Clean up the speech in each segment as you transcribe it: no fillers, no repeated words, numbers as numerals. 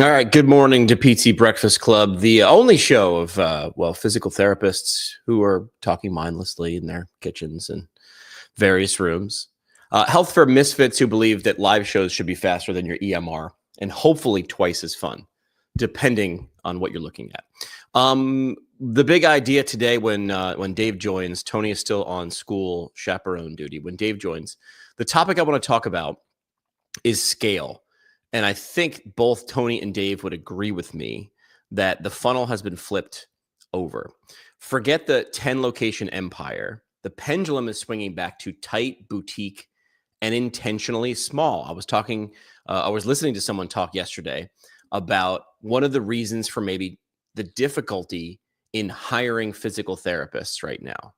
All right. Good morning to PT Breakfast Club, the only show of, physical therapists who are talking mindlessly in their kitchens and various rooms. Health for misfits who believe that live shows should be faster than your EMR and hopefully twice as fun, depending on what you're looking at. The big idea today when Dave joins, Tony is still on school chaperone duty. When Dave joins, the topic I want to talk about is scale. And I think both Tony and Dave would agree with me that the funnel has been flipped over. Forget the 10 location empire. The pendulum is swinging back to tight, boutique, and intentionally small. I was listening to someone talk yesterday about one of the reasons for maybe the difficulty in hiring physical therapists right now.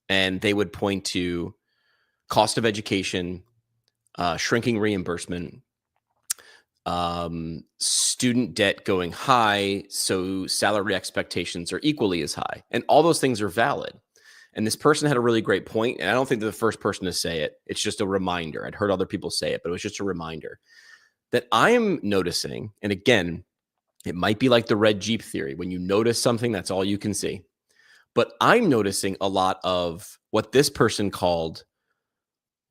And they would point to cost of education, shrinking reimbursement, student debt going high, so salary expectations are equally as high. And all those things are valid. And this person had a really great point, and I don't think they're the first person to say it. It's just a reminder. I'd heard other people say it, but it was just a reminder that I am noticing, and again, it might be like the red Jeep theory. When you notice something, that's all you can see. But I'm noticing a lot of what this person called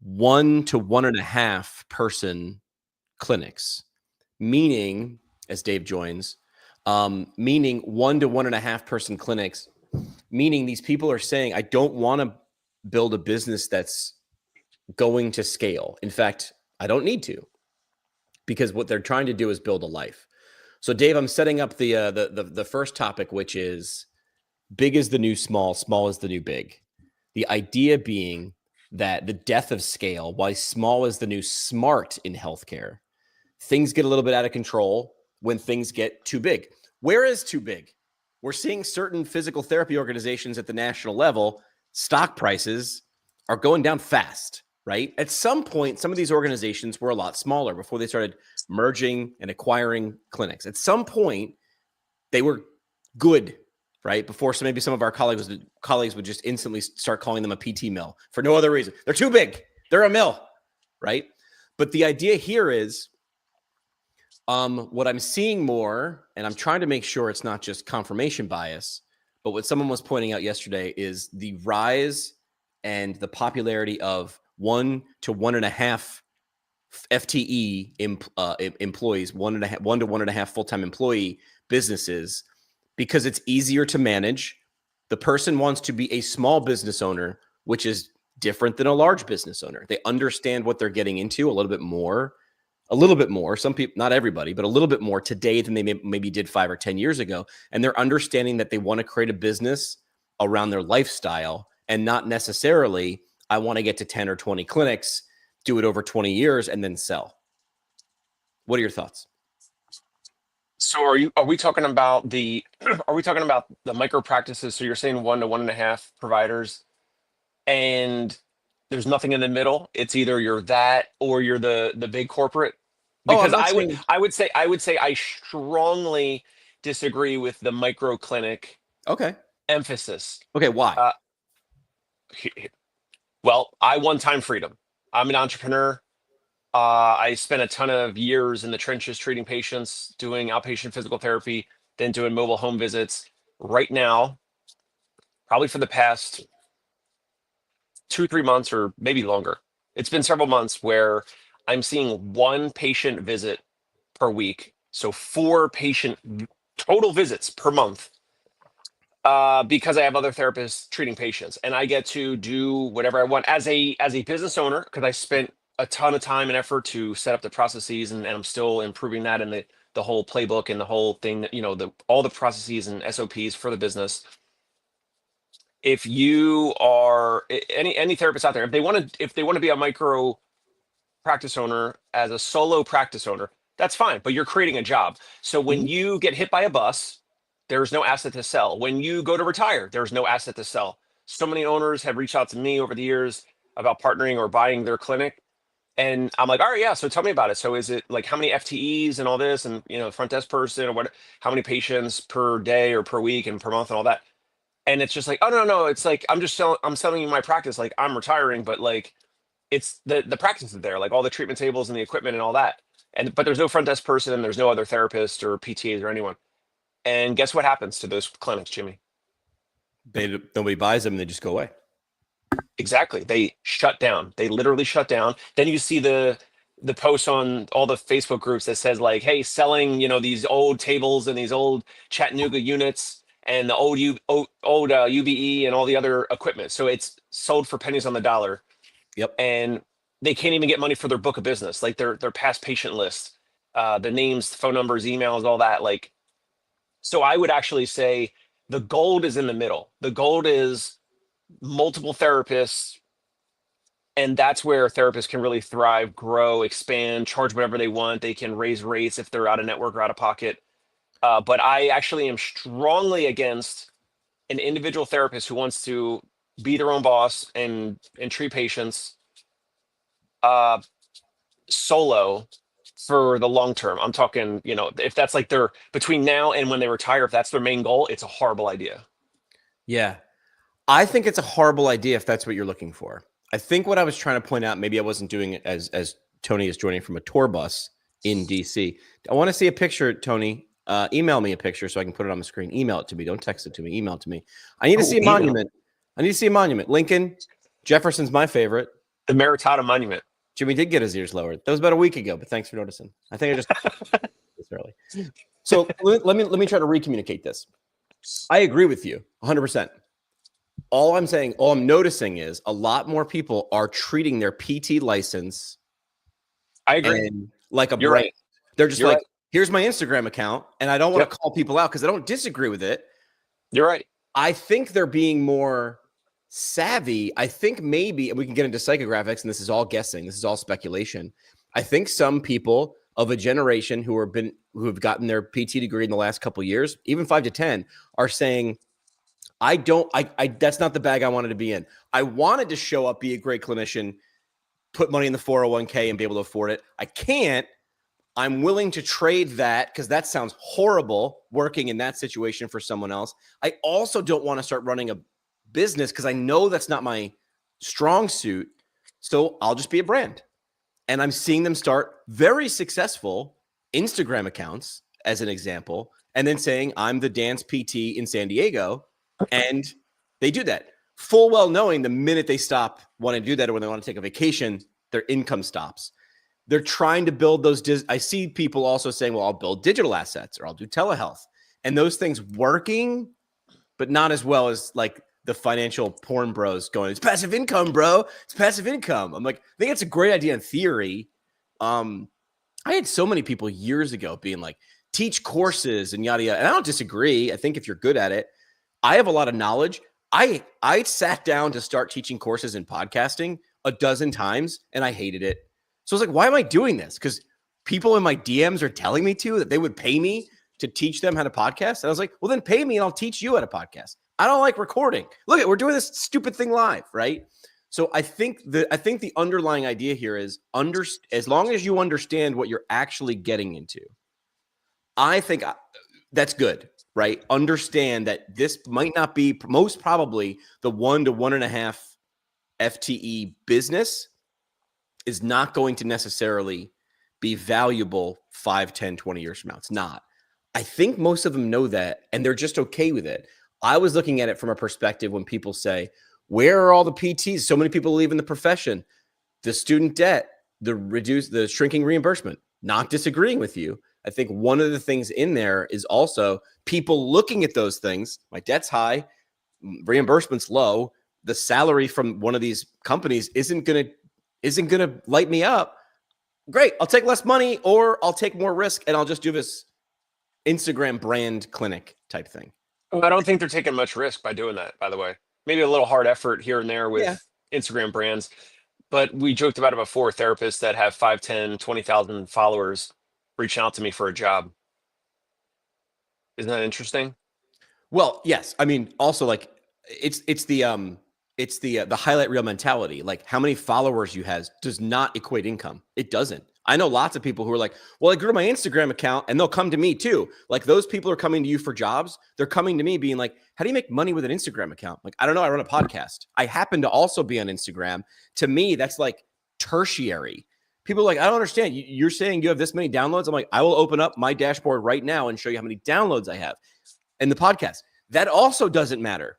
1 to 1.5 person clinics. Meaning, as Dave joins, meaning 1 to 1.5 person clinics, meaning these people are saying, I don't want to build a business that's going to scale. In fact, I don't need to, because what they're trying to do is build a life. So Dave, I'm setting up the first topic, which is big is the new small, small is the new big. The idea being that the death of scale, why small is the new smart in healthcare. Things get a little bit out of control when things get too big. Where is too big? We're seeing certain physical therapy organizations at the national level, stock prices are going down fast, right? At some point, some of these organizations were a lot smaller before they started merging and acquiring clinics. At some point, they were good, right? Before, so maybe some of our colleagues would just instantly start calling them a PT mill for no other reason. They're too big. They're a mill, right? But the idea here is, what I'm seeing more, and I'm trying to make sure it's not just confirmation bias, but what someone was pointing out yesterday is the rise and the popularity of 1 to 1.5 FTE employees, 1 to 1.5 full-time employee businesses, because it's easier to manage. The person wants to be a small business owner, which is different than a large business owner. They understand what they're getting into a little bit more. Some people, not everybody, but a little bit more today than they maybe did 5 or 10 years ago. And they're understanding that they want to create a business around their lifestyle and not necessarily, I want to get to 10 or 20 clinics, do it over 20 years and then sell. What are your thoughts? So are we talking about the micro practices? So you're saying 1 to 1.5 providers, and there's nothing in the middle. It's either you're that or you're the big corporate. I'm Because not saying. I would say I strongly disagree with the micro clinic Okay. emphasis. Okay. Why? Uh, well, I want time freedom. I'm an entrepreneur. I spent a ton of years in the trenches treating patients, doing outpatient physical therapy, then doing mobile home visits. Right now, probably for the past 2-3 months or maybe longer, it's been several months where I'm seeing 1 patient visit per week. So 4 patient total visits per month, because I have other therapists treating patients, and I get to do whatever I want as a business owner, because I spent a ton of time and effort to set up the processes, and I'm still improving that, and the whole playbook and the whole thing that, all the processes and SOPs for the business. If you are any therapist out there, if they want to be a micro practice owner as a solo practice owner, that's fine, but you're creating a job. So when you get hit by a bus, there's no asset to sell. When you go to retire, there's no asset to sell. So many owners have reached out to me over the years about partnering or buying their clinic. And I'm like, all right, yeah. So tell me about it. So is it like how many FTEs and all this, and front desk person, or what? How many patients per day or per week and per month and all that? And it's just like, oh no, it's like I'm selling you my practice. Like, I'm retiring, but like it's the practice is there, like all the treatment tables and the equipment and all that. And it's just like, oh, But there's no front desk person, and there's no other therapist or PTAs or anyone. And guess what happens to those clinics, Jimmy? Nobody buys them and they just go away. Exactly. They shut down. They literally shut down. Then you see the posts on all the Facebook groups that says like, hey, selling, these old tables and these old Chattanooga units and the old UBE and all the other equipment. So it's sold for pennies on the dollar. Yep. And they can't even get money for their book of business, like their past patient list, the names, phone numbers, emails, all that. Like, so I would actually say the gold is in the middle. The gold is multiple therapists, and that's where therapists can really thrive, grow, expand, charge whatever they want. They can raise rates if they're out of network or out of pocket. But I actually am strongly against an individual therapist who wants to be their own boss and treat patients solo for the long term. I'm talking, if that's like their between now and when they retire, if that's their main goal, it's a horrible idea. Yeah. I think it's a horrible idea if that's what you're looking for. I think what I was trying to point out, maybe I wasn't doing it as Tony is joining from a tour bus in DC. I want to see a picture, Tony. Email me a picture so I can put it on the screen. Email it to me. Don't text it to me. Email it to me. I need to see a monument. I need to see a monument. Lincoln, Jefferson's my favorite. The Maritato Monument. Jimmy did get his ears lowered. That was about a week ago, but thanks for noticing. I think I just this early. So let me try to recommunicate this. I agree with you 100%. All I'm noticing is a lot more people are treating their PT license. I agree. Like a You're brand. right. They're just You're like, right. Here's my Instagram account, and I don't want to call people out because I don't disagree with it. You're right. I think they're being more savvy. I think maybe, and we can get into psychographics, and this is all guessing. This is all speculation. I think some people of a generation who have gotten their PT degree in the last couple of years, even 5 to 10, are saying, I that's not the bag I wanted to be in. I wanted to show up, be a great clinician, put money in the 401k and be able to afford it. I can't. I'm willing to trade that because that sounds horrible working in that situation for someone else. I also don't want to start running a business because I know that's not my strong suit. So I'll just be a brand. And I'm seeing them start very successful Instagram accounts as an example, and then saying I'm the dance PT in San Diego. And they do that full well knowing the minute they stop wanting to do that or when they want to take a vacation, their income stops. They're trying to build those. I see people also saying, well, I'll build digital assets or I'll do telehealth, and those things working, but not as well as like the financial porn bros going, it's passive income, bro. It's passive income. I'm like, I think it's a great idea in theory. I had so many people years ago being like, teach courses and yada, yada. And I don't disagree. I think if you're good at it, I have a lot of knowledge. I sat down to start teaching courses in podcasting a dozen times and I hated it. So I was like, why am I doing this? Because people in my DMs are telling me that they would pay me to teach them how to podcast. And I was like, well, then pay me and I'll teach you how to podcast. I don't like recording. Look, we're doing this stupid thing live, right? So I think the underlying idea here is as long as you understand what you're actually getting into, I think that's good, right? Understand that this might not be most probably the 1 to 1.5 FTE business is not going to necessarily be valuable 5, 10, 20 years from now. It's not. I think most of them know that, and they're just okay with it. I was looking at it from a perspective when people say, where are all the PTs? So many people leaving the profession, the student debt, the shrinking reimbursement, not disagreeing with you. I think one of the things in there is also people looking at those things. My debt's high, reimbursement's low. The salary from one of these companies isn't going to light me up. Great. I'll take less money or I'll take more risk and I'll just do this Instagram brand clinic type thing. I don't think they're taking much risk by doing that, by the way. Maybe a little hard effort here and there with Instagram brands. But we joked about it before, therapists that have 5, 10, 20,000 followers reaching out to me for a job. Isn't that interesting? Well, yes. I mean, also like it's the highlight reel mentality. Like how many followers you has does not equate income. It doesn't. I know lots of people who are like, well, I grew my Instagram account and they'll come to me too. Like those people are coming to you for jobs. They're coming to me being like, how do you make money with an Instagram account? Like, I don't know. I run a podcast. I happen to also be on Instagram. To me, that's like tertiary. People are like, I don't understand. You're saying you have this many downloads. I'm like, I will open up my dashboard right now and show you how many downloads I have in the podcast. That also doesn't matter.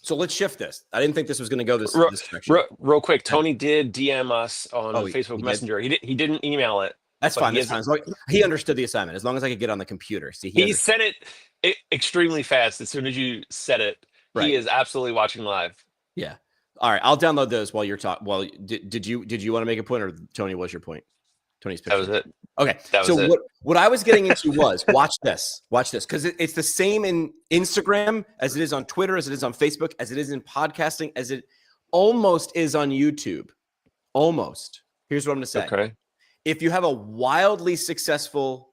So let's shift this. I didn't think this was going to go this direction. Real quick, Tony did DM us on Facebook he Messenger. He didn't email it. That's fine. That's fine. He understood the assignment. As long as I could get on the computer. See, he sent it extremely fast. As soon as you said it, he is absolutely watching live. Yeah. All right. I'll download those while you're talking. Well, did you want to make a point, or Tony, what's your point? Tony's picture. That was it. Okay. So what I was getting into was watch this, because it's the same in Instagram as it is on Twitter, as it is on Facebook, as it is in podcasting, as it almost is on YouTube. Almost. Here's what I'm going to say. Okay. If you have a wildly successful,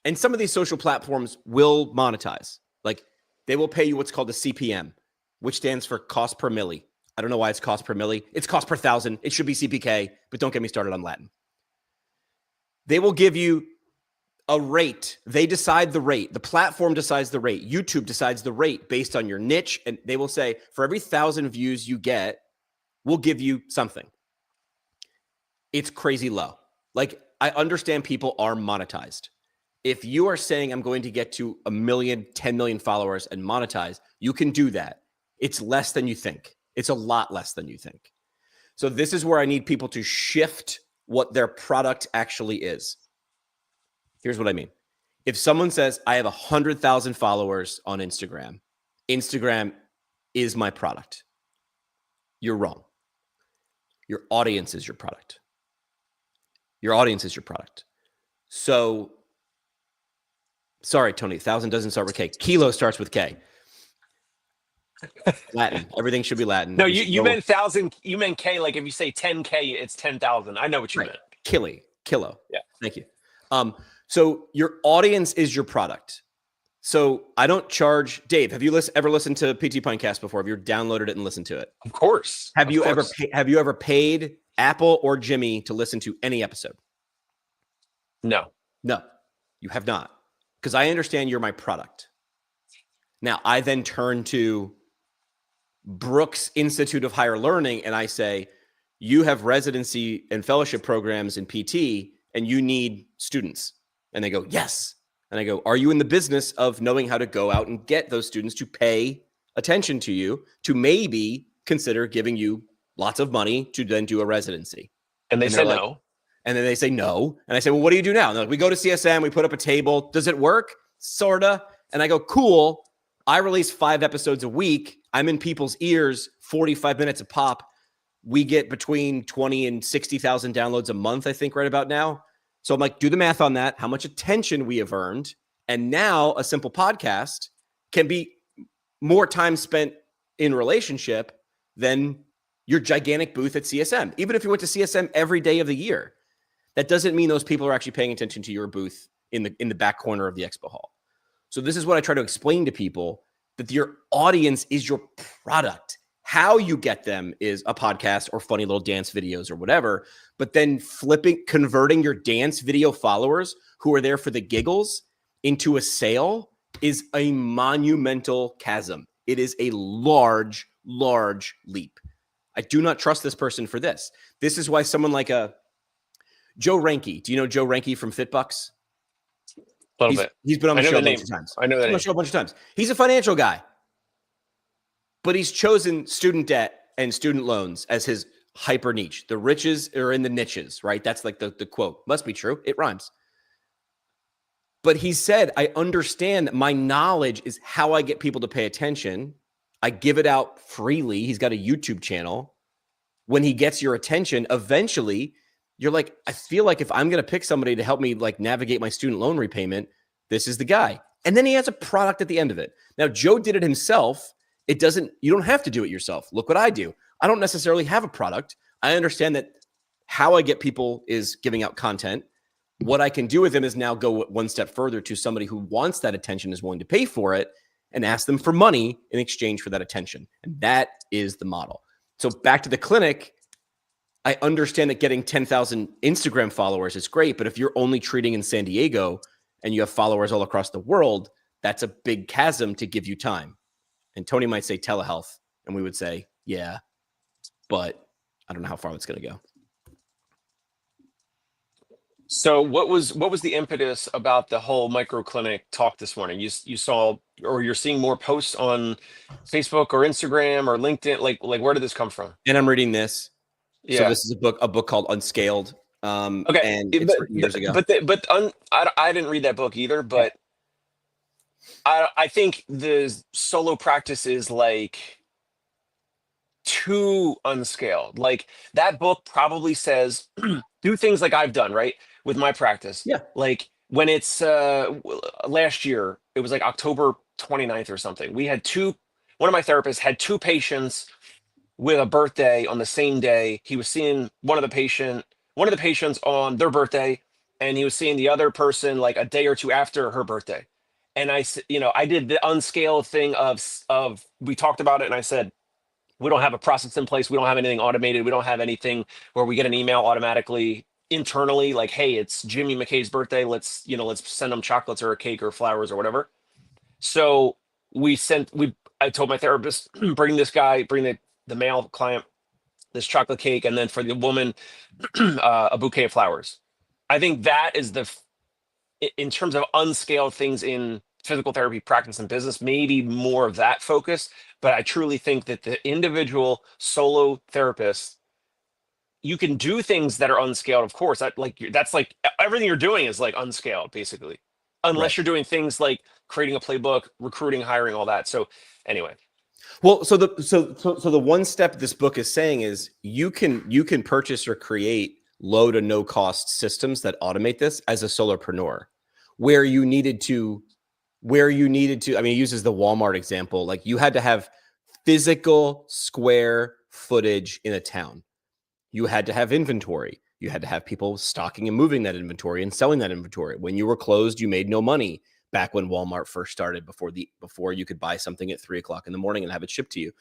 and some of these social platforms will monetize, like they will pay you what's called a CPM, which stands for cost per milli. I don't know why it's cost per milli. It's cost per thousand. It should be CPK, but don't get me started on Latin. They will give you a rate. They decide the rate. The platform decides the rate. YouTube decides the rate based on your niche. And they will say, for every 1,000 views you get, we'll give you something. It's crazy low. Like, I understand people are monetized. If you are saying I'm going to get to 1 million, 10 million followers and monetize, you can do that. It's less than you think. It's a lot less than you think. So this is where I need people to shift what their product actually is. Here's what I mean. If someone says, I have 100,000 followers on Instagram, Instagram is my product. You're wrong. Your audience is your product. Your audience is your product. So, sorry, Tony, 1,000 doesn't start with K. Kilo starts with K. Latin. Everything should be Latin. No, you meant 1,000. You meant K. Like if you say 10K, it's 10,000. I know what you meant. Kilo. Yeah. Thank you. So your audience is your product. So I don't charge. Dave, have you ever listened to PT Pintcast before? Have you downloaded it and listened to it? Of course. Have you ever paid Apple or Jimmy to listen to any episode? No, you have not. Because I understand you're my product. Now I then turn to Brooks Institute of Higher Learning and I say, you have residency and fellowship programs in PT and you need students. And they go, yes. And I go, are you in the business of knowing how to go out and get those students to pay attention to you, to maybe consider giving you lots of money to then do a residency? And they say no. And then they say no. And I say, well, what do you do now? And they're like, we go to CSM, we put up a table. Does it work? Sorta. And I go, cool. I release 5 episodes a week. I'm in people's ears 45 minutes a pop. We get between 20 and 60,000 downloads a month, I think, right about now. So I'm like, do the math on that, how much attention we have earned. And now a simple podcast can be more time spent in relationship than your gigantic booth at CSM. Even if you went to CSM every day of the year, that doesn't mean those people are actually paying attention to your booth in the back corner of the expo hall. So this is what I try to explain to people, that your audience is your product. How you get them is a podcast or funny little dance videos or whatever, but then converting your dance video followers who are there for the giggles into a sale is a monumental chasm. It is a large, large leap. I do not trust this person for this. This is why someone like Joe Ranke. Do you know Joe Ranke from FitBucks? A little bit. He's been on the show a bunch of times. I know that. He's been on the show a bunch of times. He's a financial guy, but he's chosen student debt and student loans as his hyper niche. The riches are in the niches, right? That's like the quote. Must be true. It rhymes. But he said, I understand that my knowledge is how I get people to pay attention. I give it out freely. He's got a YouTube channel. When he gets your attention, eventually you're like, I feel like if I'm going to pick somebody to help me like navigate my student loan repayment, this is the guy. And then he has a product at the end of it. Now, Joe did it himself. You don't have to do it yourself. Look what I do. I don't necessarily have a product. I understand that how I get people is giving out content. What I can do with them is now go one step further to somebody who wants that attention, is willing to pay for it, and ask them for money in exchange for that attention. And that is the model. So back to the clinic, I understand that getting 10,000 Instagram followers is great, but if you're only treating in San Diego and you have followers all across the world, that's a big chasm to give you time. And Tony might say telehealth, and we would say, yeah, but I don't know how far that's going to go. So what was the impetus about the whole micro clinic talk this morning? You saw, or you're seeing more posts on Facebook or Instagram or LinkedIn? Like where did this come from? And I'm reading this. So Yeah. this is a book called Unscaled. Okay. And it's written years ago. I didn't read that book either, Yeah. but I think the solo practice is like too unscaled. Like that book probably says do things like I've done, right? With my practice. Yeah. Like when it's last year, it was like October 29th or something. We had one of my therapists had two patients with a birthday on the same day. He was seeing one of the patients on their birthday, and he was seeing the other person like a day or two after her birthday. And I did the unscaled thing of we talked about it, and I said, we don't have a process in place. We don't have anything automated. We don't have anything where we get an email automatically internally, like, hey, it's Jimmy McKay's birthday. Let's send him chocolates or a cake or flowers or whatever. So I told my therapist, bring the male client this chocolate cake, and then for the woman, a bouquet of flowers. I think that is in terms of unscaled things in physical therapy practice and business, maybe more of that focus. But I truly think that the individual solo therapist, you can do things that are unscaled, of course. That's like everything you're doing is like unscaled, basically, Right. unless you're doing things like creating a playbook, recruiting, hiring, all that. So anyway. Well, so the one step this book is saying is you can purchase or create low to no cost systems that automate this as a solopreneur, where you needed to, I mean, it uses the Walmart example. Like you had to have physical square footage in a town. You had to have inventory. You had to have people stocking and moving that inventory and selling that inventory. When you were closed, you made no money. Back when Walmart first started, before you could buy something at 3:00 in the morning and have it shipped to you.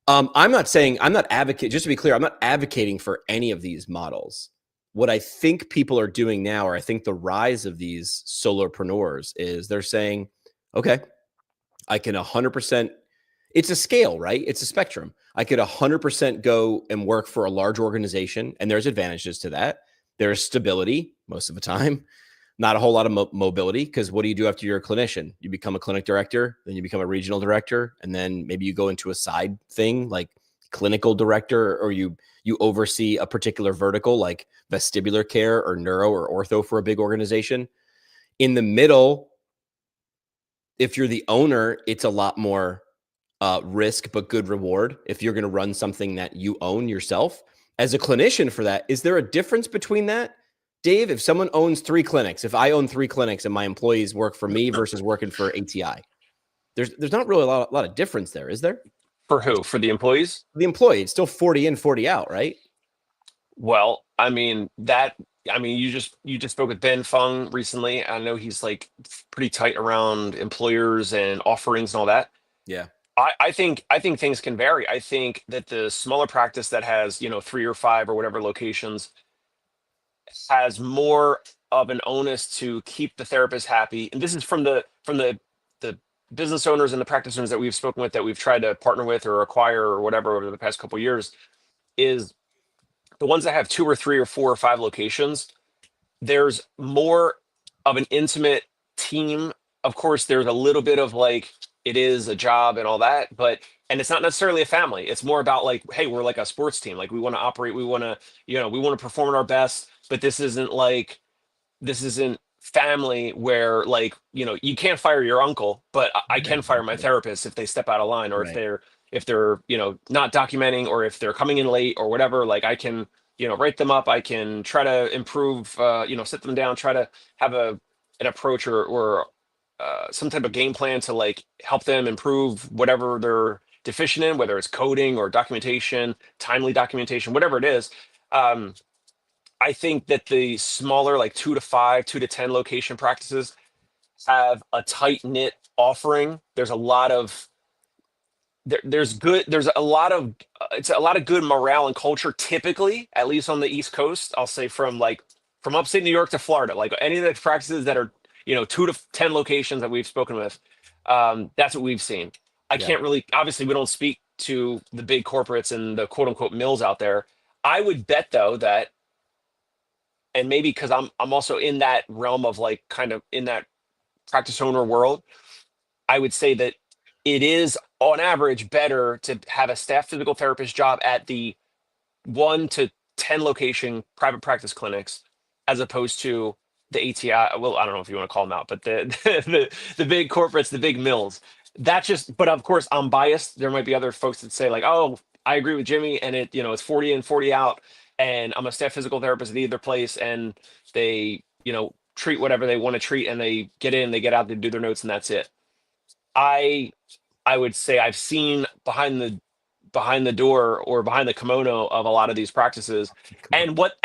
I'm not advocating, just to be clear, I'm not advocating for any of these models. What I think people are doing now, or I think the rise of these solopreneurs is they're saying, okay, I can 100%, it's a scale, right? It's a spectrum. I could 100% go and work for a large organization, and there's advantages to that. There's stability most of the time, not a whole lot of mobility, because what do you do after you're a clinician? You become a clinic director, then you become a regional director, and then maybe you go into a side thing like clinical director, or you oversee a particular vertical like vestibular care or neuro or ortho for a big organization. In the middle, if you're the owner, it's a lot more risk, but good reward if you're going to run something that you own yourself. As a clinician for that, is there a difference between that? Dave, if someone owns 3 clinics, if I own 3 clinics and my employees work for me versus working for ATI, there's not really a lot of difference there, is there? For who? For the employees? The employee, it's still 40 in, 40 out, right? Well, you just spoke with Ben Fung recently. I know he's like pretty tight around employers and offerings and all that. Yeah. I think things can vary. I think that the smaller practice that has, 3 or 5 or whatever locations has more of an onus to keep the therapist happy. And this is from the business owners and the practice owners that we've spoken with, that we've tried to partner with or acquire or whatever over the past couple of years, is the ones that have 2 or 3 or 4 or 5 locations. There's more of an intimate team. Of course, there's a little bit of like, it is a job and all that, and it's not necessarily a family. It's more about like, hey, we're like a sports team. Like we want to operate, we want to perform at our best, but this isn't family where like, you can't fire your uncle, but I can fire my therapist if they step out of line, or Right. if they're not documenting, or if they're coming in late or whatever. Like I can write them up. I can try to improve, sit them down, try to have an approach or some type of game plan to like help them improve whatever they're deficient in, whether it's coding or documentation, timely documentation, whatever it is. um, I think that the smaller, like 2 to 5, 2 to 10 location practices have a tight knit offering. There's a lot of there's a lot of it's a lot of good morale and culture, typically, at least on the East Coast. I'll say from upstate New York to Florida, like any of the practices that are 2 to 10 locations that we've spoken with. That's what we've seen. I Yeah. can't really, obviously we don't speak to the big corporates and the quote unquote mills out there. I would bet though that and maybe because I'm also in that realm of like kind of in that practice owner world, I would say that it is on average better to have a staff physical therapist job at the 1 to 10 location private practice clinics as opposed to the ATI. Well, I don't know if you want to call them out, but the big corporates, the big mills. That's just, but of course I'm biased. There might be other folks that say like, oh, I agree with Jimmy, and it's 40 in, 40 out, and I'm a staff physical therapist at either place, and they, treat whatever they want to treat, and they get in, they get out, they do their notes, and that's it. I I would say I've seen behind the door or behind the kimono of a lot of these practices, and what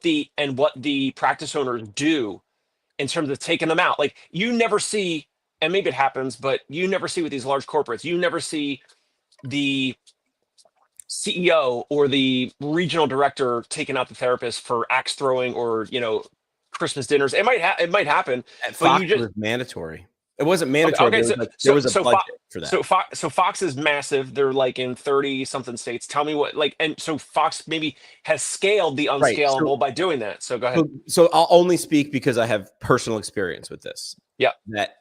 the practice owners do in terms of taking them out. Like you never see, and maybe it happens, but you never see with these large corporates, you never see the CEO or the regional director taking out the therapist for axe throwing or Christmas dinners. It might happen, At but Fox you just was mandatory. It wasn't okay. mandatory. Okay, There was a budget for that. So Fox is massive. They're like in 30 something states. Tell me what and so Fox maybe has scaled the Right. unscalable by doing that. So go ahead. So I'll only speak because I have personal experience with this. Yeah. That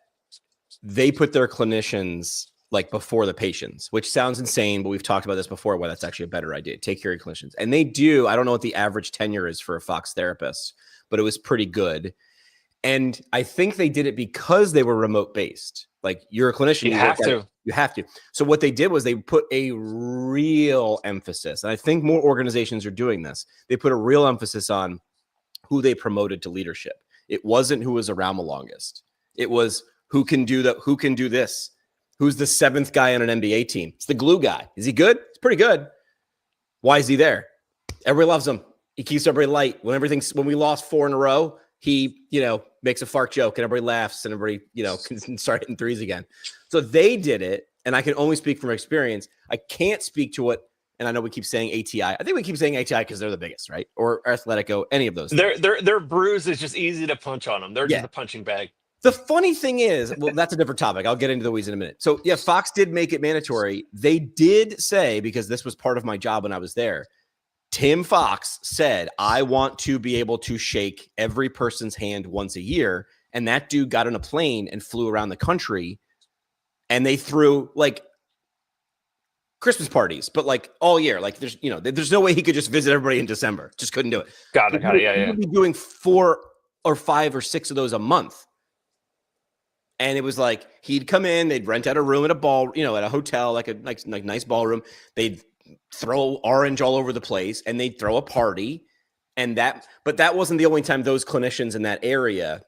they put their clinicians like before the patients, which sounds insane, but we've talked about this before, why that's actually a better idea. Take care of your clinicians. And they do. I don't know what the average tenure is for a Fox therapist, but it was pretty good. And I think they did it because they were remote based. Like you're a clinician, You have to. You have to. So what they did was they put a real emphasis, and I think more organizations are doing this. They put a real emphasis on who they promoted to leadership. It wasn't who was around the longest. It was who can do this. Who's the seventh guy on an NBA team? It's the glue guy. Is he good? It's pretty good. Why is he there? Everybody loves him. He keeps everybody light. When we lost 4 in a row, he, makes a fart joke and everybody laughs and everybody, can start hitting threes again. So they did it. And I can only speak from experience. I can't speak to what, and I know we keep saying ATI. I think we keep saying ATI because they're the biggest, right? Or Athletico, any of those. Their bruise is just easy to punch on them. They're just a punching bag. The funny thing is, well, that's a different topic. I'll get into the weeds in a minute. So yeah, Fox did make it mandatory. They did say, because this was part of my job when I was there, Tim Fox said, I want to be able to shake every person's hand once a year. And that dude got on a plane and flew around the country, and they threw like Christmas parties, but like all year. Like there's no way he could just visit everybody in December. Just couldn't do it. Got it. Yeah. He'd be doing 4 or 5 or 6 of those a month. And it was like he'd come in, they'd rent out a room at a ball, at a hotel, like a nice ballroom. They'd throw orange all over the place, and they'd throw a party. But that wasn't the only time those clinicians in that area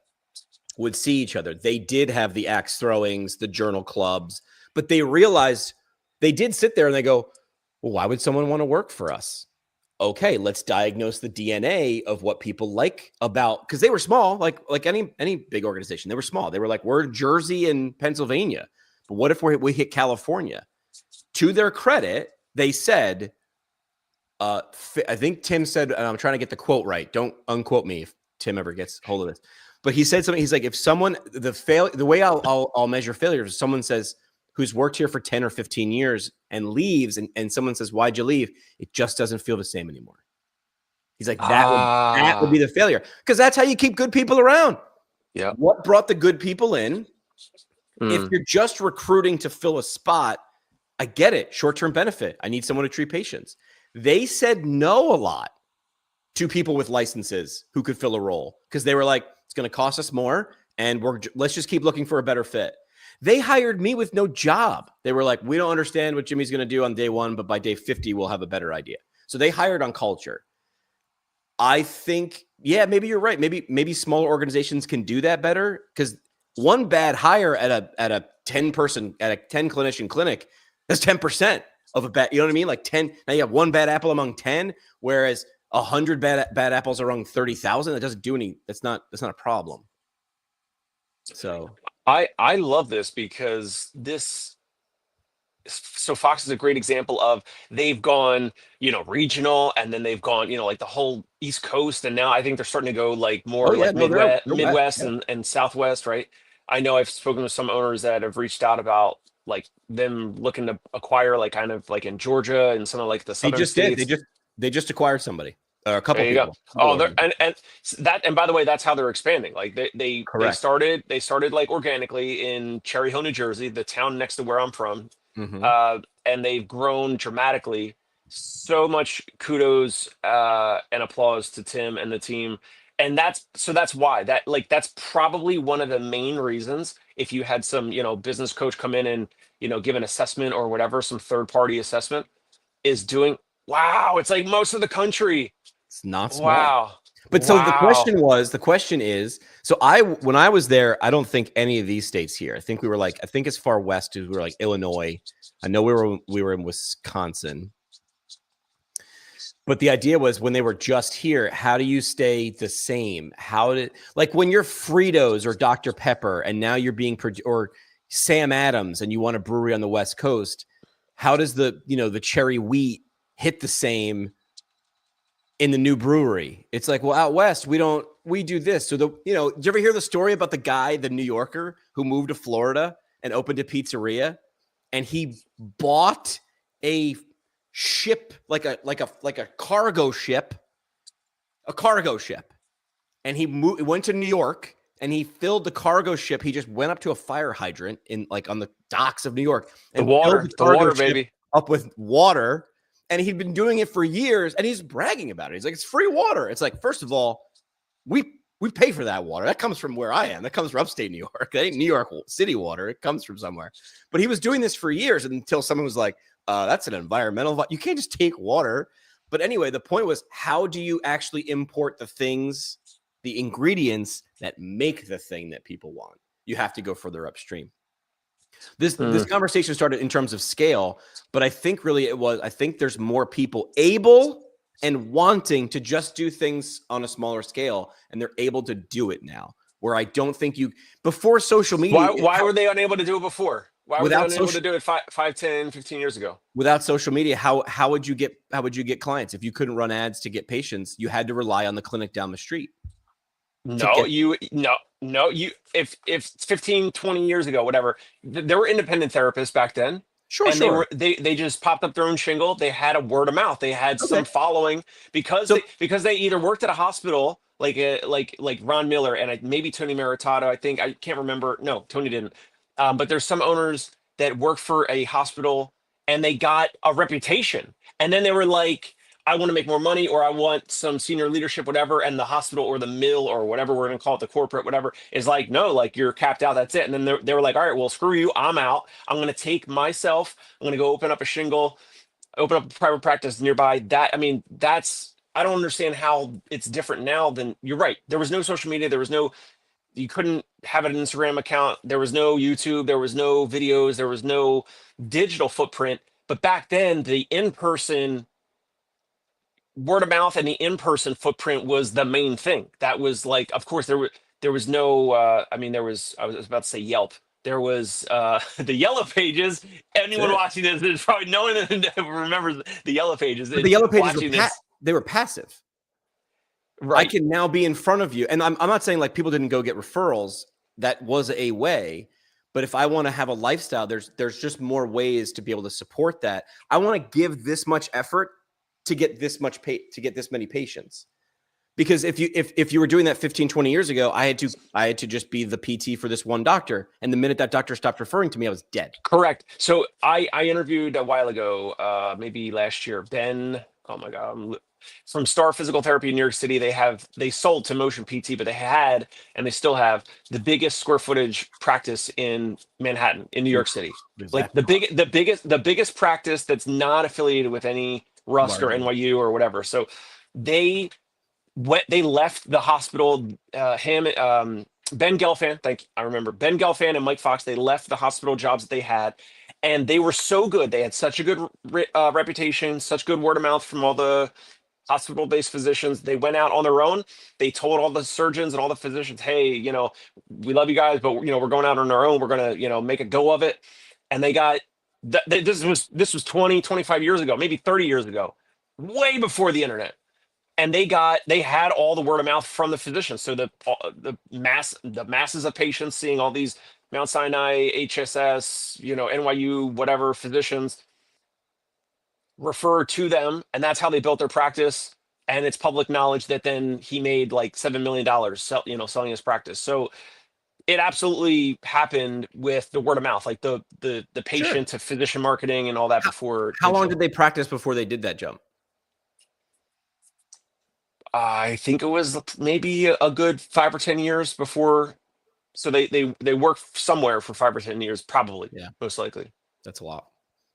would see each other. They did have the axe throwings, the journal clubs, but they realized they did sit there and they go, well, why would someone want to work for us? Okay, let's diagnose the DNA of what people like about, because they were small, like any big organization. They were small. They were like, we're Jersey and Pennsylvania, but what if we hit California? To their credit, they said, I think Tim said, and I'm trying to get the quote right. Don't unquote me if Tim ever gets hold of this. But he said something. He's like, if someone, the way I'll measure failure is someone says, who's worked here for 10 or 15 years and leaves, and someone says, why'd you leave? It just doesn't feel the same anymore. He's like, that would be the failure. Because that's how you keep good people around. Yeah. What brought the good people in? If you're just recruiting to fill a spot, I get it. Short-term benefit. I need someone to treat patients. They said no a lot to people with licenses who could fill a role because they were like, it's going to cost us more, and let's just keep looking for a better fit. They hired me with no job. They were like, we don't understand what Jimmy's going to do on day 1, but by day 50, we'll have a better idea. So they hired on culture. I think, yeah, maybe you're right. Maybe smaller organizations can do that better, because one bad hire at a 10 clinician clinic, that's 10% of a bad, you know what I mean? Like 10, now you have one bad apple among 10, whereas 100 bad apples among 30,000. That doesn't do any, that's not a problem. So I love this because so Fox is a great example of they've gone, regional, and then they've gone, like the whole East Coast. And now I think they're starting to go like more Midwest and Southwest, right? I know I've spoken with some owners that have reached out about like them looking to acquire like kind of like in Georgia and some of like the southern states. They just acquired somebody. a couple There you go. people. Oh, they're and by the way, that's how they're expanding. Like they Correct. started like organically in Cherry Hill, New Jersey, the town next to where I'm from, Hmm. and they've grown dramatically. So much kudos and applause to Tim and the team, and that's why that's probably one of the main reasons. If you had some business coach come in and give an assessment or whatever, some third party assessment is doing. Wow, it's like most of the country. It's not small. Wow. But so Wow. the question is, so when I was there, I don't think any of these states here. I think we were like, I think as far west as we were like Illinois. I know we were in Wisconsin. But the idea was when they were just here, how do you stay the same? Like when you're Fritos or Dr. Pepper and now you're being or Sam Adams and you want a brewery on the West Coast, how does the cherry wheat hit the same in the new brewery? It's like, well, out west we do this. So did you ever hear the story about the guy, the New Yorker who moved to Florida and opened a pizzeria, and he bought a ship, like a cargo ship, and he went to New York and he filled the cargo ship. He just went up to a fire hydrant on the docks of New York and filled The water, ship baby, up with water. And he'd been doing it for years, and he's bragging about it. He's like, it's free water. It's like, first of all, we pay for that water. That comes from where I am. That comes from upstate New York. That ain't New York City water. It comes from somewhere. But he was doing this for years until someone was like, that's an environmental. You can't just take water. But anyway, the point was, how do you actually import the ingredients that make the thing that people want? You have to go further upstream. This conversation started in terms of scale, but I think really I think there's more people able and wanting to just do things on a smaller scale, and they're able to do it now. Where I don't think before social media. Why were they unable to do it before? Why were they unable to do it 5, 10, 15 years ago? Without social media, how would you get clients? If you couldn't run ads to get patients, you had to rely on the clinic down the street. If 15, 20 years ago, whatever, there were independent therapists back then. Sure. They just popped up their own shingle. They had a word of mouth. They had some following because they either worked at a hospital like Ron Miller and maybe Tony Maritato. I can't remember. No, Tony didn't. But there's some owners that work for a hospital and they got a reputation, and then they were like, I want to make more money, or I want some senior leadership, whatever. And the hospital or the mill or whatever we're going to call it, the corporate, whatever, is like, no, like you're capped out. That's it. And then they were like, all right, well, screw you. I'm out. I'm going to take myself. I'm going to go open up a private practice nearby. I don't understand how it's different now than. You're right. There was no social media. You couldn't have an Instagram account. There was no YouTube. There was no videos. There was no digital footprint. But back then, the in-person word of mouth and the in-person footprint was the main thing. That was like, of course, there was no. I was about to say Yelp. There was the Yellow Pages. Anyone watching this, there's probably no one that remembers the Yellow Pages. But the Yellow Pages they were passive. Right. I can now be in front of you, and I'm not saying like people didn't go get referrals. That was a way. But if I want to have a lifestyle, there's just more ways to be able to support that. I want to give this much effort to get this many patients. Because if you were doing that 15, 20 years ago, I had to just be the PT for this one doctor. And the minute that doctor stopped referring to me, I was dead. Correct. So I interviewed a while ago, maybe last year, Ben, oh my God, from Star Physical Therapy in New York City. They sold to Motion PT, but they had, and they still have, the biggest square footage practice in Manhattan, in New York City. Exactly. Like the biggest practice that's not affiliated with any Rust or NYU or whatever. So they left the hospital. Ben Gelfand, I remember Ben Gelfand and Mike Fox. They left the hospital jobs that they had, and they were so good. They had such a good reputation, such good word of mouth from all the hospital-based physicians. They went out on their own. They told all the surgeons and all the physicians, "Hey, we love you guys, but we're going out on our own. We're gonna make a go of it." And they got. This was 20, 25 years ago, maybe 30 years ago, way before the internet. And they had all the word of mouth from the physicians. So the masses of patients seeing all these Mount Sinai, HSS, NYU, whatever physicians refer to them. And that's how they built their practice. And it's public knowledge that then he made like $7 million selling his practice. So it absolutely happened with the word of mouth, like the Sure. patient to physician marketing and all that before How long digital. did they practice before they did that jump? I think it was maybe a good 5 or 10 years before. So they worked somewhere for 5 or 10 years, probably. Yeah, Most likely. that's a lot.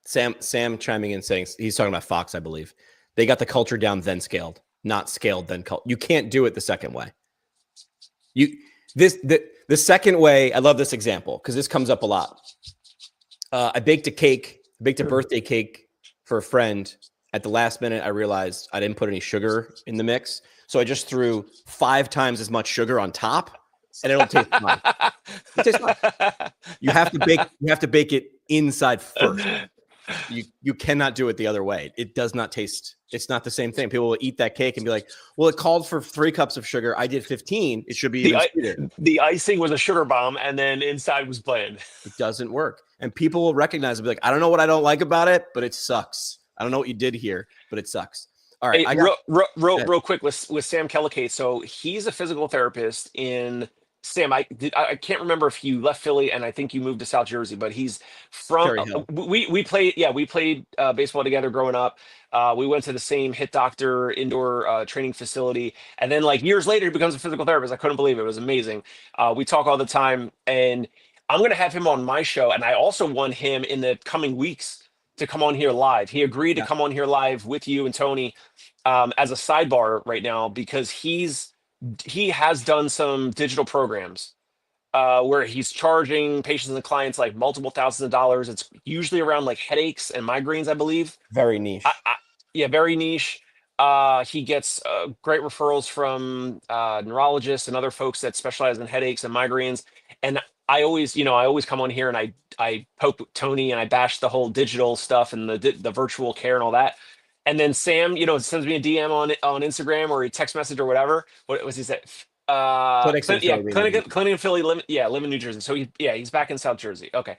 Sam chiming in saying he's talking about Fox, I believe. They got the culture down, then scaled, not scaled, then you can't do it the second way. The second way. I love this example because this comes up a lot. I baked a birthday cake for a friend. At the last minute, I realized I didn't put any sugar in the mix. So I just threw 5 times as much sugar on top, and it'll taste fine. It tastes fine. You have to bake it inside first. You cannot do it the other way. It does not taste. It's not the same thing. People will eat that cake and be like, well, it called for 3 cups of sugar. I did 15. It should be even sweeter. The icing was a sugar bomb, and then inside was bland. It doesn't work. And people will recognize it, be like, I don't know what I don't like about it, but it sucks. I don't know what you did here, but it sucks. All right. Hey, real quick with Sam Kellicate. So he's a physical therapist in Sam. I can't remember if you left Philly and I think you moved to South Jersey, but he's from. We played baseball together growing up. We went to the same Hit Doctor indoor training facility, and then like years later, he becomes a physical therapist. I couldn't believe it. It was amazing. We talk all the time, and I'm going to have him on my show, and I also want him in the coming weeks to come on here live. He agreed to come on here live with you and Tony as a sidebar right now because he has done some digital programs where he's charging patients and clients like multiple thousands of dollars. It's usually around like headaches and migraines, I believe. Very niche. Very niche. He gets great referrals from neurologists and other folks that specialize in headaches and migraines. And I always come on here and I poke Tony and I bash the whole digital stuff and the virtual care and all that. And then Sam, sends me a DM on Instagram or a text message or whatever. What was he say? Clinic in Philly, live in New Jersey. So he's back in South Jersey. Okay.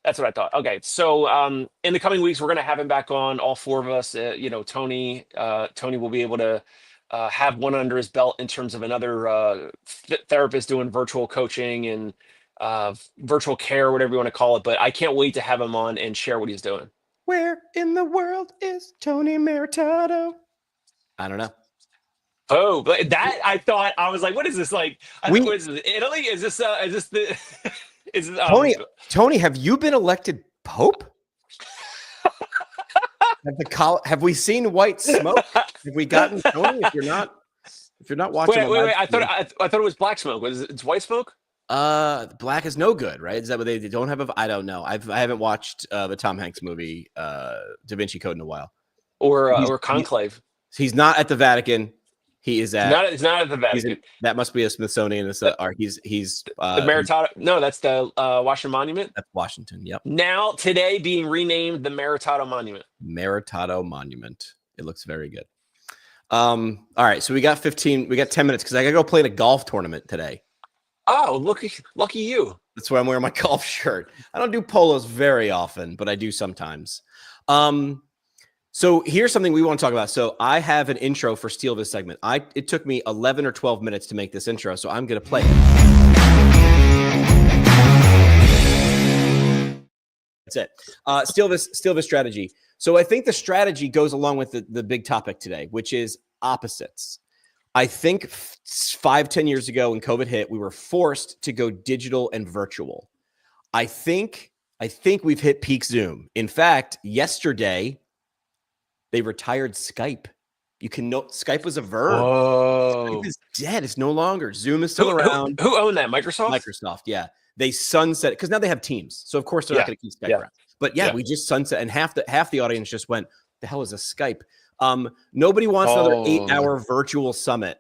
That's what I thought. Okay. So in the coming weeks, we're going to have him back on, all 4 of us. Tony will be able to have one under his belt in terms of another therapist doing virtual coaching and virtual care, whatever you want to call it. But I can't wait to have him on and share what he's doing. Where in the world is Tony Maritato? I don't know. Oh, but that I thought I was like, what is this like? What is this, Italy? Is this the? Is this, Tony, have you been elected Pope? Have we seen white smoke? Have we gotten Tony? If you're not watching, wait. I thought it was black smoke. It's white smoke? Black is no good, right? Is that what they don't have? I don't know. I haven't watched the Tom Hanks movie Da Vinci Code in a while, or Conclave. He's not at the Vatican. He is at. It's not at the Vatican. That must be a Smithsonian. He's the Maritato. No, that's the Washington Monument. That's Washington. Yep. Now today being renamed the Maritato Monument. Maritato Monument. It looks very good. All right, so we got 10 minutes because I gotta go play in a golf tournament today. Oh, lucky you. That's why I'm wearing my golf shirt. I don't do polos very often, but I do sometimes. So here's something we want to talk about. So I have an intro for Steal This segment. It took me 11 or 12 minutes to make this intro, so I'm going to play it. That's it. Steal This strategy. So I think the strategy goes along with the big topic today, which is opposites. I think 5-10 years ago when COVID hit, we were forced to go digital and virtual. I think we've hit peak Zoom. In fact, yesterday they retired Skype. Skype was a verb. Whoa. Skype is dead. It's no longer. Zoom is still around. Who owned that? Microsoft? Microsoft, yeah. They sunset it because now they have Teams. So of course they're not going to keep Skype around. But we just sunset, and half the audience just went, "The hell is a Skype?" Nobody wants another 8-hour virtual summit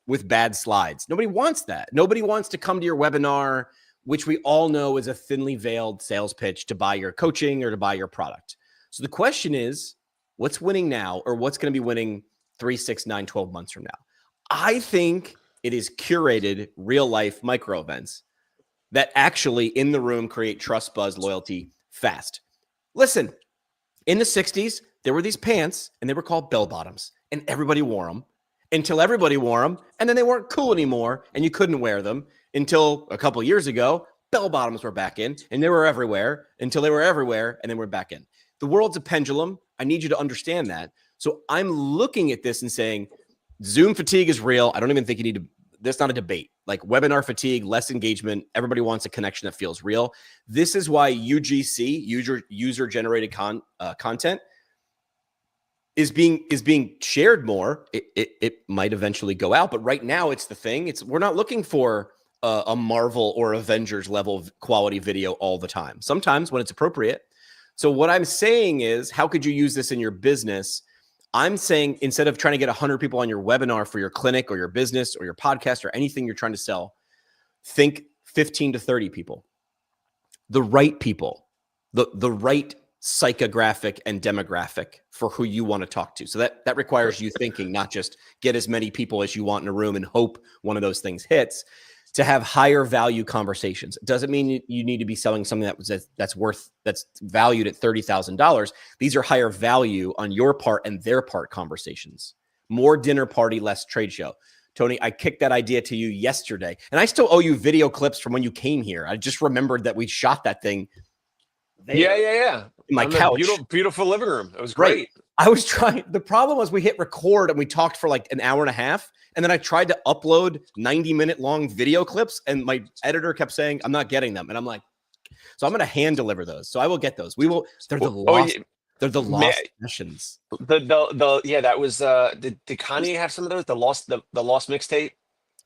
with bad slides. Nobody wants that. Nobody wants to come to your webinar, which we all know is a thinly veiled sales pitch to buy your coaching or to buy your product. So the question is, what's winning now, or what's going to be winning 3, 6, 9, 12 months from now? I think it is curated real life micro events that actually in the room create trust, buzz, loyalty fast. Listen, in the 60s, there were these pants and they were called bell bottoms and everybody wore them. until everybody wore them, and then they weren't cool anymore, and you couldn't wear them until a couple years ago. Bell bottoms were back in, and they were everywhere until they were everywhere, and then we're back in. The world's a pendulum. I need you to understand that. So I'm looking at this and saying, Zoom fatigue is real. I don't even think you need to. That's not a debate. Like webinar fatigue, less engagement. Everybody wants a connection that feels real. This is why UGC, user generated content, is being shared more. It might eventually go out, but right now it's the thing. We're not looking for a Marvel or Avengers level of quality video all the time. Sometimes when it's appropriate. So what I'm saying is, how could you use this in your business? I'm saying instead of trying to get 100 people on your webinar for your clinic or your business or your podcast or anything you're trying to sell, think 15 to 30 people, the right people, the right psychographic and demographic for who you want to talk to. So that requires you thinking, not just get as many people as you want in a room and hope one of those things hits. To have higher value conversations. It doesn't mean you need to be selling something that's valued at $30,000. These are higher value on your part and their part conversations. More dinner party, less trade show. Tony, I kicked that idea to you yesterday, and I still owe you video clips from when you came here. I just remembered that we shot that thing. Yeah. In my couch. Beautiful living room. It was great. Right. I was trying. The problem was we hit record and we talked for like an hour and a half. And then I tried to upload 90-minute long video clips, and my editor kept saying, I'm not getting them. And I'm like, so I'm going to hand deliver those. So I will get those. They're the lost. They're the lost sessions. That was, did Kanye have some of those? The lost mixtape?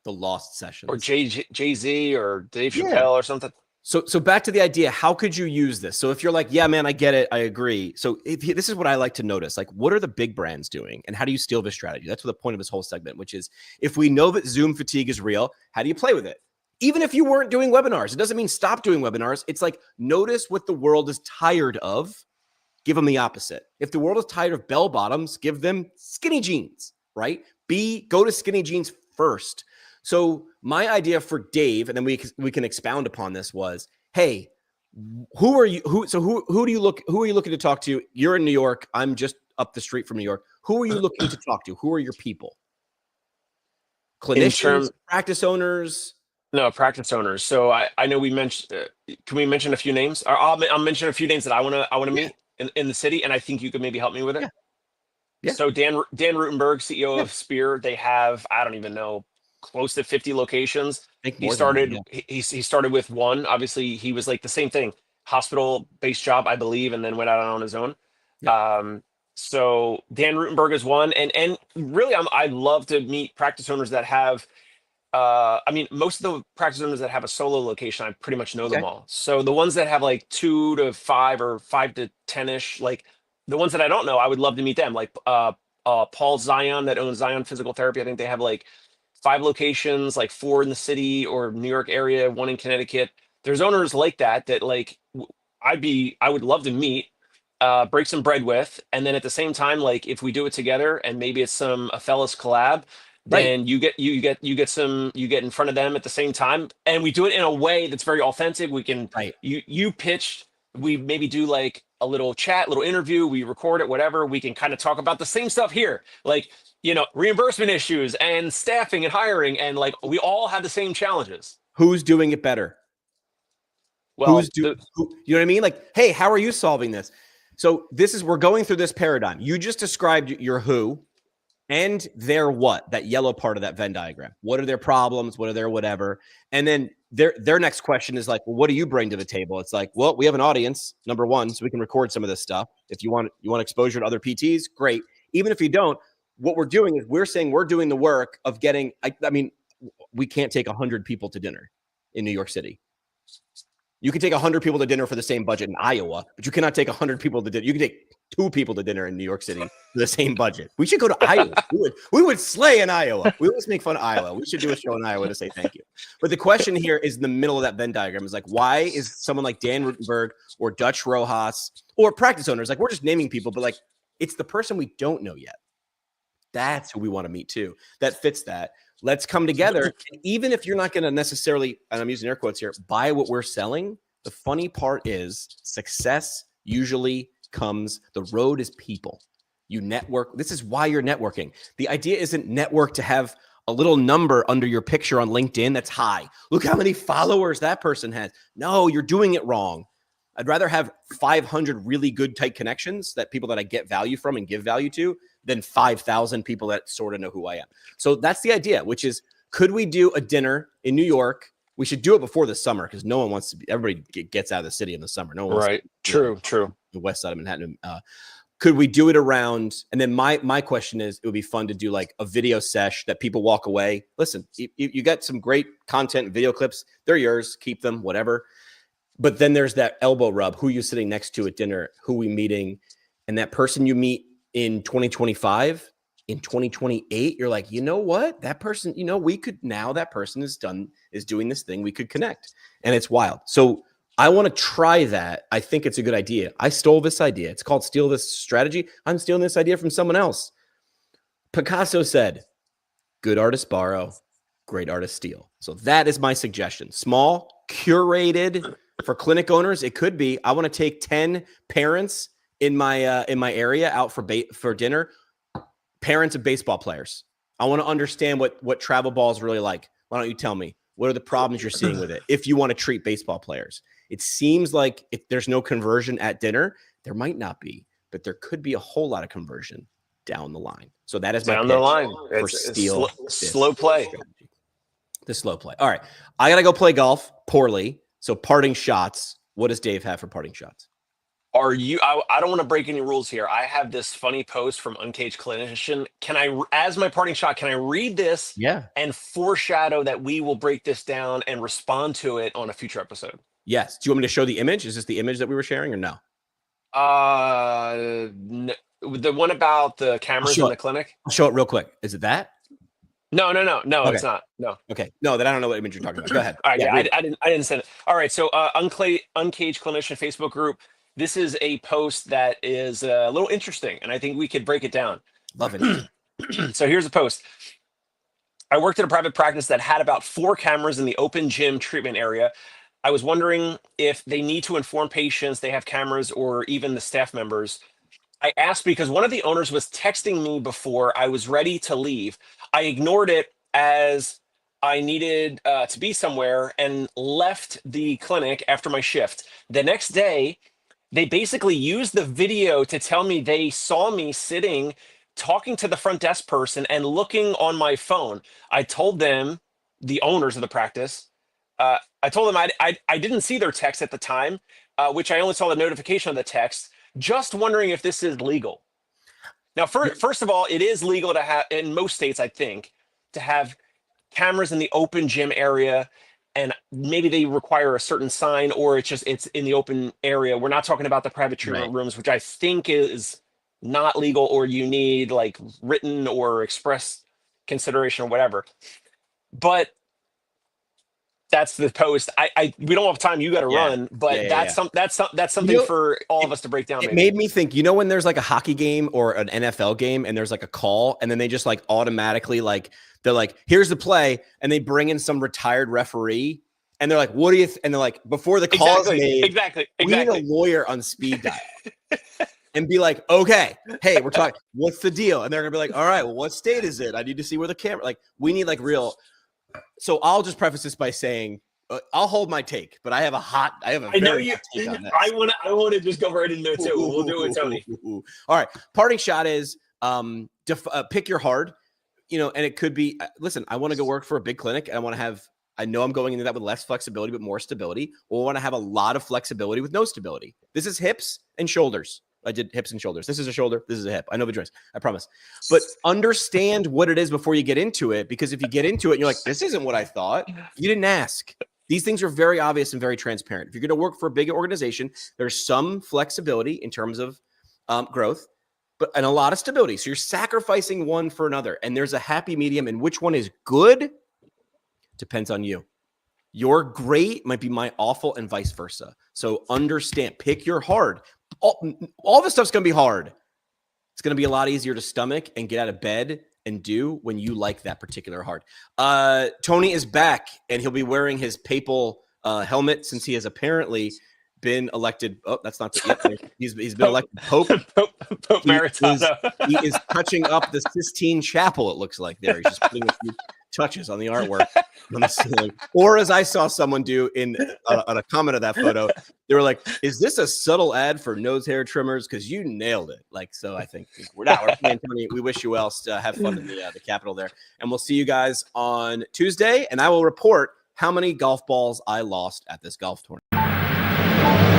The lost sessions. Or Jay-Z or Dave Chappelle or something. So back to the idea, how could you use this? So if you're like, yeah, man, I get it. I agree. So this is what I like to notice. Like, what are the big brands doing? And how do you steal this strategy? That's what the point of this whole segment, which is if we know that Zoom fatigue is real, how do you play with it? Even if you weren't doing webinars, it doesn't mean stop doing webinars. It's like, notice what the world is tired of. Give them the opposite. If the world is tired of bell bottoms, give them skinny jeans, right? Go to skinny jeans first. So my idea for Dave, and then we can expound upon this, was, hey, who are you looking to talk to? You're in New York. I'm just up the street from New York. Who are you looking to talk to? Who are your people? Clinicians, practice owners? No, practice owners. So I know we mentioned, can we mention a few names? I'll mention a few names that I want to meet in the city, and I think you could maybe help me with it. Yeah. So Dan Rutenberg, CEO of Spear, they have, I don't even know, close to 50 locations. He started with one. Obviously, he was like the same thing, hospital-based job, I believe, and then went out on his own. Yeah. So Dan Rutenberg is one, and really, I'd love to meet practice owners that have. Most of the practice owners that have a solo location, I pretty much know them all. So the ones that have like 2 to 5 or 5 to 10-ish, like the ones that I don't know, I would love to meet them. Like Paul Zion that owns Zion Physical Therapy. I think they have like 5 locations, like 4 in the city or New York area, 1 in Connecticut. There's owners like that like I would love to meet, break some bread with, and then at the same time, like if we do it together and maybe it's a fellas collab, then you get in front of them at the same time, and we do it in a way that's very authentic. We can you pitched, we maybe do like a little chat, little interview, we record it, whatever. We can kind of talk about the same stuff here, like, reimbursement issues and staffing and hiring, and like we all have the same challenges. Who's doing it better? Well, you know what I mean? Like, hey, how are you solving this? So we're going through this paradigm. You just described your who and their what, that yellow part of that Venn diagram. What are their problems? What are their whatever? And then their next question is like, well, what do you bring to the table? It's like, well, we have an audience, number one, so we can record some of this stuff. If you want exposure to other PTs, great. Even if you don't, what we're doing is we're saying we're doing the work of getting, we can't take 100 people to dinner in New York City. You can take 100 people to dinner for the same budget in Iowa, but you cannot take 100 people to dinner. You can take 2 people to dinner in New York City for the same budget. We should go to Iowa. We would slay in Iowa. We always make fun of Iowa. We should do a show in Iowa to say thank you. But the question here is in the middle of that Venn diagram is like, why is someone like Dan Rutenberg or Dutch Rojas or practice owners, like we're just naming people, but like it's the person we don't know yet. That's who we want to meet too. That fits that. Let's come together. And even if you're not going to necessarily, and I'm using air quotes here, buy what we're selling, the funny part is success usually comes, the road is people. You network. This is why you're networking. The idea isn't network to have a little number under your picture on LinkedIn that's high. Look how many followers that person has. No, you're doing it wrong. I'd rather have 500 really good, tight connections, that people that I get value from and give value to, than 5,000 people that sort of know who I am. So that's the idea, which is, could we do a dinner in New York? We should do it before the summer, because no one wants to be, everybody gets out of the city in the summer. No one wants Right. to, True. The west side of Manhattan. Could we do it around? And then my question is, it would be fun to do like a video sesh that people walk away. Listen, you got some great content, video clips. They're yours. Keep them, whatever. But then there's that elbow rub. Who you sitting next to at dinner? Who we meeting? And that person you meet in 2025, in 2028, you're like, you know what? That person, we could, now that person is doing this thing. We could connect. And it's wild. So I want to try that. I think it's a good idea. I stole this idea. It's called steal this strategy. I'm stealing this idea from someone else. Picasso said, good artists borrow, great artists steal. So that is my suggestion. Small, curated for clinic owners. It could be, I want to take 10 parents in my area out for dinner, parents of baseball players. I want to understand what travel ball is really like. Why don't you tell me? What are the problems you're seeing with it? If you want to treat baseball players, it seems like if there's no conversion at dinner, there might not be, but there could be a whole lot of conversion down the line. So that is my down the line for steal slow play. Strategy. The slow play. All right, I gotta go play golf poorly. So parting shots. What does Dave have for parting shots? Are you? I don't want to break any rules here. I have this funny post from Uncaged Clinician. Can I, as my parting shot, can I read this? Yeah. And foreshadow that we will break this down and respond to it on a future episode? Yes. Do you want me to show the image? Is this the image that we were sharing or no? The one about the cameras in the clinic. I'll show it real quick. Is it that? No, Okay. It's not. No. Okay. No, then I don't know what image you're talking about. Go ahead. All right. Yeah, I didn't send it. All right. So Uncaged Clinician Facebook group. This is a post that is a little interesting, and I think we could break it down. Love it. So here's the post. I worked at a private practice that had about 4 cameras in the open gym treatment area. I was wondering if they need to inform patients they have cameras, or even the staff members. I asked because one of the owners was texting me before I was ready to leave. I ignored it as I needed to be somewhere and left the clinic after my shift. The next day, they basically used the video to tell me they saw me sitting, talking to the front desk person and looking on my phone. I told them, the owners of the practice, I told them I didn't see their text at the time, which I only saw the notification of the text, just wondering if this is legal. Now, first of all, it is legal to have, in most states, I think, to have cameras in the open gym area. And maybe they require a certain sign, or it's in the open area. We're not talking about the private treatment rooms, which I think is not legal, or you need like written or express consideration or whatever. But that's the post. We don't have time. You got to run, but that's something for all of us to break down. It made me think. When there's like a hockey game or an NFL game, and there's like a call, and then they just like automatically like. They're like, here's the play. And they bring in some retired referee. And they're like, what do you and they're like, before the call is made, exactly. We need a lawyer on speed dial. And be like, okay, hey, we're talking, what's the deal? And they're going to be like, all right, well, what state is it? I need to see where the camera, like, we need like real. So I'll just preface this by saying, I'll hold my take, but I have a very hot take on this. I want to just go right into it too. We'll do it, Tony. All right. Parting shot is pick your hard. And it could be, listen, I want to go work for a big clinic. And I know I'm going into that with less flexibility, but more stability. Or I want to have a lot of flexibility with no stability. This is hips and shoulders. I did hips and shoulders. This is a shoulder. This is a hip. I know the joints. I promise. But understand what it is before you get into it. Because if you get into it and you're like, this isn't what I thought, you didn't ask. These things are very obvious and very transparent. If you're going to work for a big organization, there's some flexibility in terms of growth. And a lot of stability. So you're sacrificing one for another. And there's a happy medium. And which one is good depends on you. Your great might be my awful and vice versa. So understand, pick your hard. All this stuff's going to be hard. It's going to be a lot easier to stomach and get out of bed and do when you like that particular hard. Tony is back, and he'll be wearing his papal helmet since he has apparently been elected. Oh, that's not the. Yep, he's been elected Pope. Pope Maritato. He is touching up the Sistine Chapel. It looks like there. He's just putting a few touches on the artwork on the ceiling. Or as I saw someone do in on a comment of that photo, they were like, "Is this a subtle ad for nose hair trimmers? Because you nailed it." Like, so I think we're playing, Tony. We wish you well. Have fun in the Capitol there, and we'll see you guys on Tuesday. And I will report how many golf balls I lost at this golf tournament.